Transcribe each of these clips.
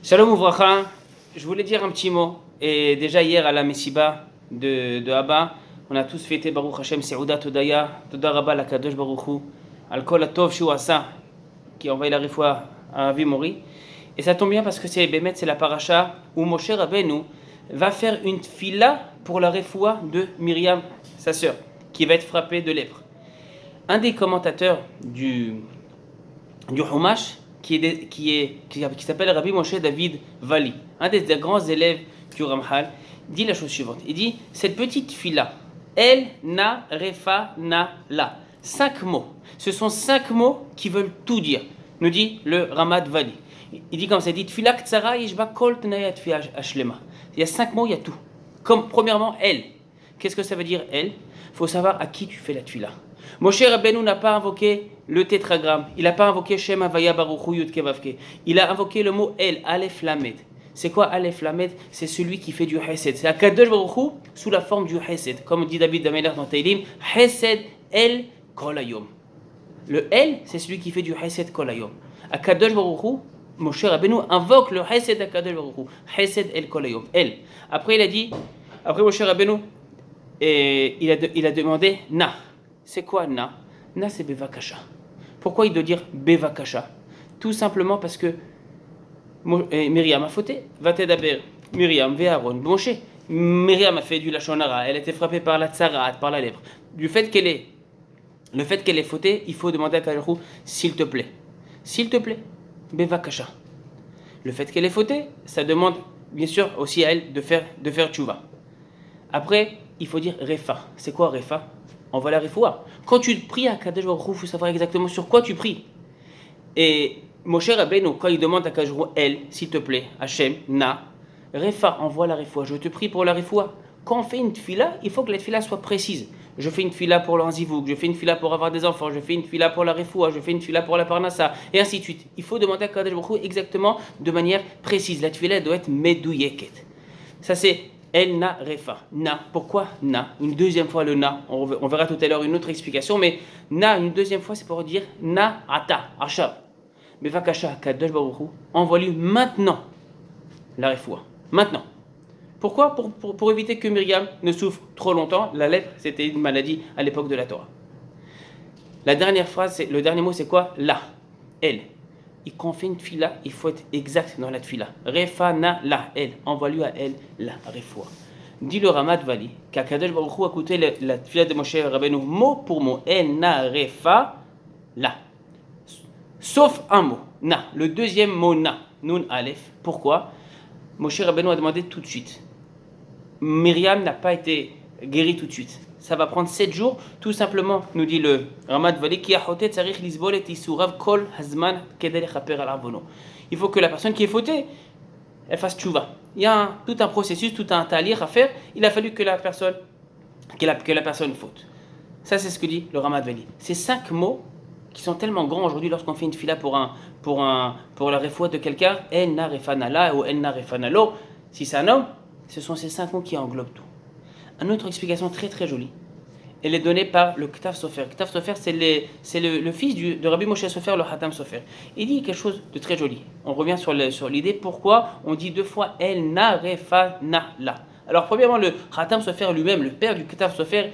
Shalom Ouvracha, je voulais dire un petit mot. Et déjà hier à la Messiba de Abba, on a tous fêté Baruch Hashem Seouda Todaya, Toda Rabba Lakadosh Baruch Hu, Al Kol Atov Shu Asa, qui envoie la refoua à Avi Mori. Et ça tombe bien parce que c'est la paracha où Moshe Rabbeinu va faire une tfila pour la refoua de Myriam, sa sœur, qui va être frappée de lèpre. Un des commentateurs du Humash, qui s'appelle Rabbi Moshe David Vali, un des grands élèves du Ramchal, dit la chose suivante. Il dit, cette petite fille-là, El Na Refa Na La, 5 mots. Ce sont 5 mots qui veulent tout dire, nous dit le Ramad Vali. Il dit comme ça, il dit Tfila Ktsara Yishba Kol Tnaya Tfila Ashlema. Il y a 5 mots, il y a tout. Comme premièrement, El. Qu'est-ce que ça veut dire El? Il faut savoir à qui tu fais la tfila. Moshe Rabbeinu n'a pas invoqué le tétragramme, il n'a pas invoqué Shem Havaya Baruch Hu Yud Ke Vav Ke. Il a invoqué le mot El, Aleph Lamed. C'est quoi Aleph Lamed? C'est celui qui fait du Hesed. C'est Akadosh Baruch Hu sous la forme du Hesed. Comme dit David Damelech dans Teilim, Hesed El Kol Hayom. Le El, c'est celui qui fait du Hesed Kol Hayom. Akadosh Baruch Hu, Moshe Rabbeinu invoque le Hesed Akadosh Baruch Hu. Hesed El Kol Hayom. El. Après Moshe Rabbeinu, il a demandé Na. C'est quoi Na? Na, c'est Bevakasha. Pourquoi il doit dire Bevakasha? Tout simplement parce que Myriam a fauté. Vatedaber, Myriam, Ve'aron, Moshe. Myriam a fait du Lachon Hara, elle a été frappée par la tsarat, par la lèpre. Le fait qu'elle ait fauté, il faut demander à Kadosh, s'il te plaît. S'il te plaît, Bevakasha. Le fait qu'elle ait fauté, ça demande bien sûr aussi à elle de faire tchouva. Après, il faut dire Refa. C'est quoi Refa? Envoie la refoua. Quand tu pries à Kadosh Baruch Hu, il faut savoir exactement sur quoi tu pries. Et Moshe Rabbeinu, quand il demande à Kadosh Baruch Hu, elle, s'il te plaît, Hachem, Na, Refa, envoie la refoua. Je te prie pour la refoua. Quand on fait une tfila, il faut que la tfila soit précise. Je fais une tfila pour l'anzivouk, je fais une tfila pour avoir des enfants, je fais une tfila pour la refoua, je fais une tfila pour la parnassa, et ainsi de suite. Il faut demander à Kadosh Baruch Hu exactement de manière précise. La tfila doit être medouyeket. Ça c'est El Na Refa. Na. Pourquoi Na? Une deuxième fois le Na. On verra tout à l'heure une autre explication, mais Na, une deuxième fois, c'est pour dire Na Ata, Achab. Mais Vakasha, Kadosh Baruch Hu, envoie-lui maintenant la Refoua. Maintenant. Pourquoi? Pour éviter que Myriam ne souffre trop longtemps. La lèpre, c'était une maladie à l'époque de la Torah. La dernière phrase, le dernier mot, c'est quoi? La. Elle. Et quand on fait une tfila, il faut être exact dans la tfila. Refa na la elle. Envoie-lui à elle la refoua. Dit le Ramad Vali qu'Akadosh Baruch Hu a écouté la tfila de Moshe Rabbeinu mot pour mot. El na refa la. Sauf un mot. Na. Le deuxième mot na. Nun Aleph. Pourquoi? Moshe Rabbeinu a demandé tout de suite. Myriam n'a pas été guérie tout de suite. Ça va prendre 7 jours, tout simplement, nous dit le Ramad Vali, il faut que la personne qui est fautée, elle fasse tchouva. Il y a tout un processus, tout un talir à faire. Il a fallu que la personne faute. Ça, c'est ce que dit le Ramad Vali. Ces 5 mots qui sont tellement grands aujourd'hui lorsqu'on fait une fila pour la refoua de quelqu'un, El na refanala ou El na refanalo, si c'est un homme, ce sont ces 5 mots qui englobent tout. Une autre explication très très jolie. Elle est donnée par le Ktav Sofer. Ktav Sofer, c'est le fils de Rabbi Moshe Sofer, le Hatam Sofer. Il dit quelque chose de très joli. On revient sur l'idée pourquoi on dit 2 fois El Na Refa Na La. Alors premièrement, le Hatam Sofer lui-même, le père du Ktav Sofer,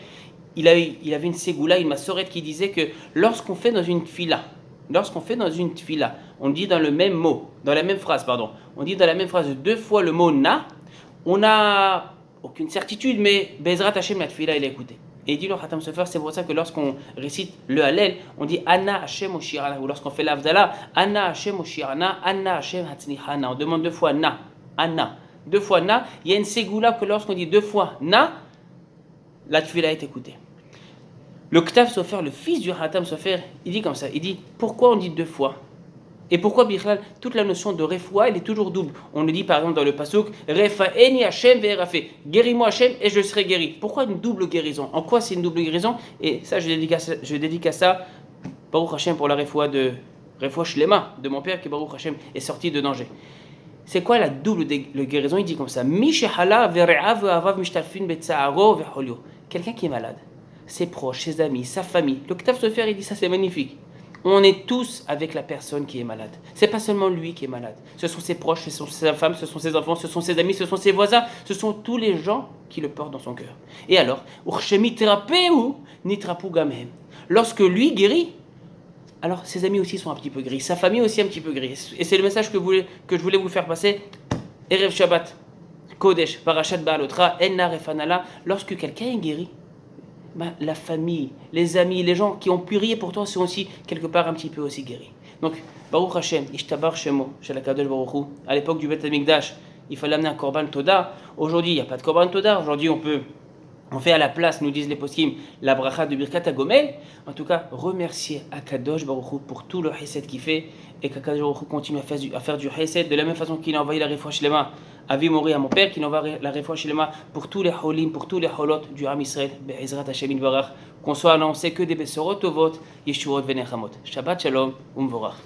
il avait une ségoula, une massorette qui disait que lorsqu'on fait dans une tfila, on dit dans le même mot, dans la même phrase, on dit dans la même phrase 2 fois le mot Na, on a aucune certitude, mais Bezrat Hashem la tfila, il a écouté. Et il dit le Hatam Sofer, c'est pour ça que lorsqu'on récite le Hallel, on dit Anna Hashem Oshirana, ou lorsqu'on fait l'Avdala, Anna Hashem Oshirana, Anna Hashem Hatznichana. On demande 2 fois Na, Anna. 2 fois Na, il y a une ségoula que lorsqu'on dit 2 fois Na, la tfila est écoutée. Le Ktav Sofer, le fils du Hatam Sofer, il dit comme ça, il dit pourquoi on dit 2 fois? Et pourquoi, Bichlal, toute la notion de refoua, elle est toujours double. On le dit par exemple dans le pasuk, Refaeni Hashem ve'erafé. Guéris-moi Hashem et je serai guéri. Pourquoi une double guérison? En quoi c'est une double guérison? Et ça, je dédique à ça, Baruch Hashem, pour la refoua Shlema, de mon père qui, Baruch Hashem, est sorti de danger. C'est quoi la double guérison? Il dit comme ça, Mishehala ve're'av ve'avav mishtalfin be'tsa'aro ve'cholio. Quelqu'un qui est malade, ses proches, ses amis, sa famille. Le Ktav Sofer, il dit ça, c'est magnifique. On est tous avec la personne qui est malade. C'est pas seulement lui qui est malade. Ce sont ses proches, ce sont sa femme, ce sont ses enfants, ce sont ses amis, ce sont ses voisins, ce sont tous les gens qui le portent dans son cœur. Et alors, lorsque lui guérit, alors ses amis aussi sont un petit peu gris, sa famille aussi un petit peu gris. Et c'est le message que je voulais vous faire passer. Erev Shabbat, Kodesh, Parashat Ba'alotra, Enna Refanala, lorsque quelqu'un est guéri, la famille, les amis, les gens qui ont prié pour toi sont aussi quelque part un petit peu aussi guéris. Donc, Baruch Hashem, Ishtabar Shemo, Shel HaKadosh Baruch Hu, à l'époque du Beth Amikdash, il fallait amener un Korban Toda. Aujourd'hui, il n'y a pas de Korban Toda. Aujourd'hui, on fait à la place, nous disent les poskim, la bracha de Birkat HaGomel. En tout cas, remercier Akadosh Baruch Hu pour tout le chesed qu'il fait et qu'Akadosh Baruch Hu continue à faire du chesed de la même façon qu'il a envoyé la refoua shlema à Vimori, à mon père, qu'il envoie la refoua shlema pour tous les holim, pour tous les holot du Ham Israël, Be'ezrat Hashem Yitbarach, qu'on soit annoncé que des besorot tovot, yeshuot venechamot. Shabbat shalom, umvorach.